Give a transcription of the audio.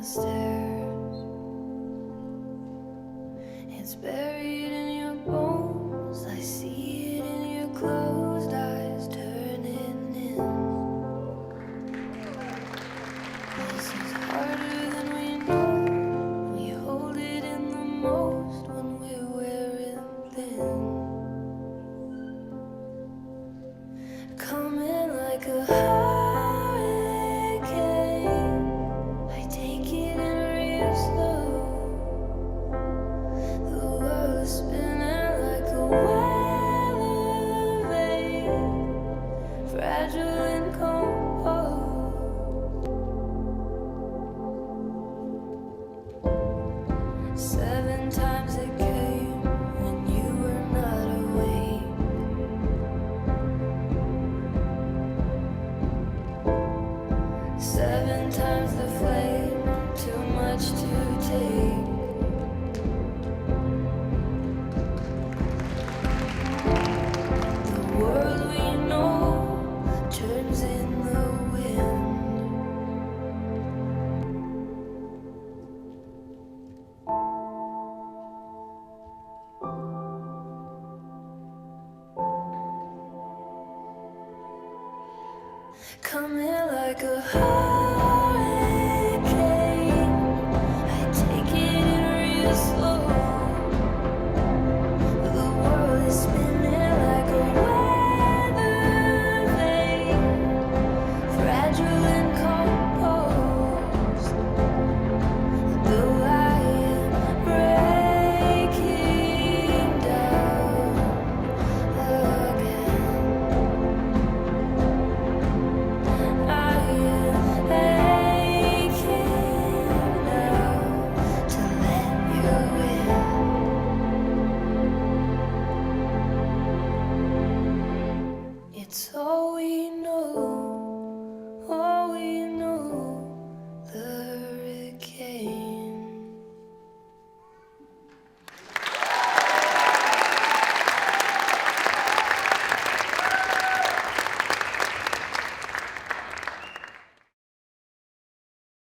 stairs. It's buried in your bones. I see it in your closed eyes turning in. This is harder than we know. We hold it in the most when we're wearing thin. Coming like a hurricane, I take it in real slow. The world is spinning like a weather vane, fragile and composed. 7 times it came when you were not awake. 7 times the flame, too much to take.